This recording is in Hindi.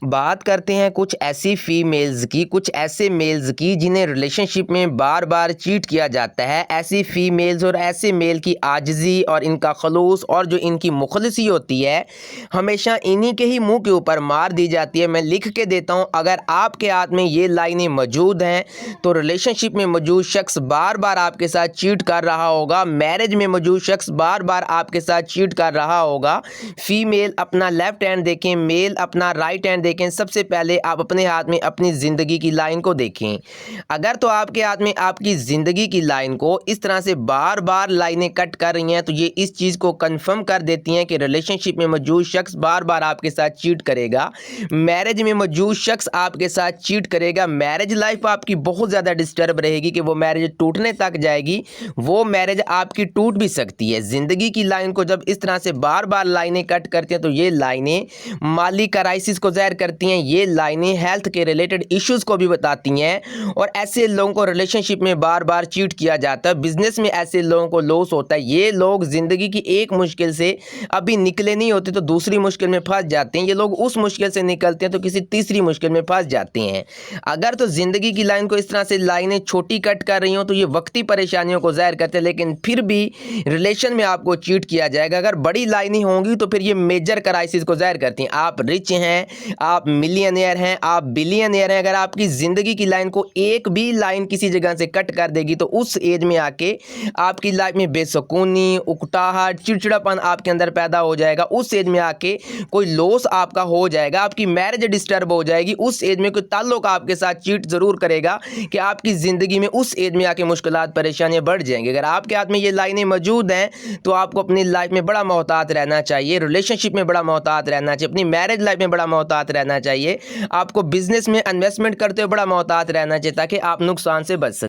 बात करते हैं कुछ ऐसी फीमेल्स की, कुछ ऐसे मेल्स की जिन्हें रिलेशनशिप में बार बार चीट किया जाता है। ऐसी फीमेल्स और ऐसे मेल की आजिज़ी और इनका खलूस और जो इनकी मुखलिसी होती है, हमेशा इन्हीं के ही मुंह के ऊपर मार दी जाती है। मैं लिख के देता हूं, अगर आपके हाथ में ये लाइनें मौजूद हैं तो रिलेशनशिप में मौजूद शख्स बार बार आपके साथ चीट कर रहा होगा, मैरिज में मौजूद शख्स बार बार आपके साथ चीट कर रहा होगा। फीमेल अपना लेफ्ट हैंड देखें, मेल अपना राइट हैंड देखें। सबसे पहले आप अपने हाथ में अपनी ज़िंदगी की लाइन को देखें। अगर तो आपके हाथ में आपकी ज़िंदगी की लाइन को इस तरह से बार बार लाइनें कट कर रही हैं, तो ये इस चीज़ को कंफर्म कर देती हैं कि रिलेशनशिप में मौजूद शख्स बार बार आपके साथ चीट करेगा, मैरिज में मौजूद शख्स आपके साथ चीट करेगा। मैरिज लाइफ आपकी बहुत ज़्यादा डिस्टर्ब रहेगी कि वो मैरिज टूटने तक जाएगी, वो मैरिज आपकी टूट भी सकती है। ज़िंदगी की लाइन को जब इस तरह से बार बार लाइनें कट करती हैं तो ये लाइनें माली क्राइसिस को ज़ाहिर करती हैं, ये लाइनें हेल्थ के रिलेटेड इश्यूज़ को भी बताती हैं। और ऐसे लोगों को रिलेशनशिप में बार बार चीट किया जाता है, बिजनेस में ऐसे लोगों को लॉस होता है। ये लोग ज़िंदगी की एक मुश्किल से अभी निकले नहीं होते तो दूसरी मुश्किल में फंस जाते हैं। ये लोग उस मुश्किल से निकलते हैं तो किसी तीसरी मुश्किल में फंस जाते हैं। अगर तो ज़िंदगी की लाइन को इस तरह से लाइनें छोटी कट कर रही हों तो ये वक्ती परेशानियों को ज़ाहिर करते हैं, लेकिन फिर भी रिलेशन में आपको चीट किया जाएगा। अगर बड़ी लाइनें होंगी तो फिर ये मेजर क्राइसिस को ज़ाहिर करती हैं। आप रिच हैं, आप मिलियनेयर हैं, आप बिलियनेयर हैं, अगर आपकी ज़िंदगी की लाइन को एक भी लाइन किसी जगह से कट कर देगी तो उस एज में आके आपकी लाइफ में बेसुकूनी, उकताहट, चिड़चिड़ापन आपके अंदर पैदा हो जाएगा। उस एज में आके कोई लॉस आपका हो जाएगा, आपकी मैरिज डिस्टर्ब हो जाएगी। उस एज में कोई ताल्लुक आपके साथ चीट ज़रूर करेगा कि आपकी ज़िंदगी में उस एज में आके मुश्किलात परेशानियां बढ़ जाएंगी। अगर आपके हाथ में ये लाइनें मौजूद हैं तो आपको अपनी लाइफ में बड़ा मोहतात रहना चाहिए, रिलेशनशिप में बड़ा मोहतात रहना चाहिए, अपनी मैरिज लाइफ में बड़ा मोहतात रहना चाहिए, आपको बिजनेस में इन्वेस्टमेंट करते हुए बड़ा मोहतात रहना चाहिए ताकि आप नुकसान से बच सकें।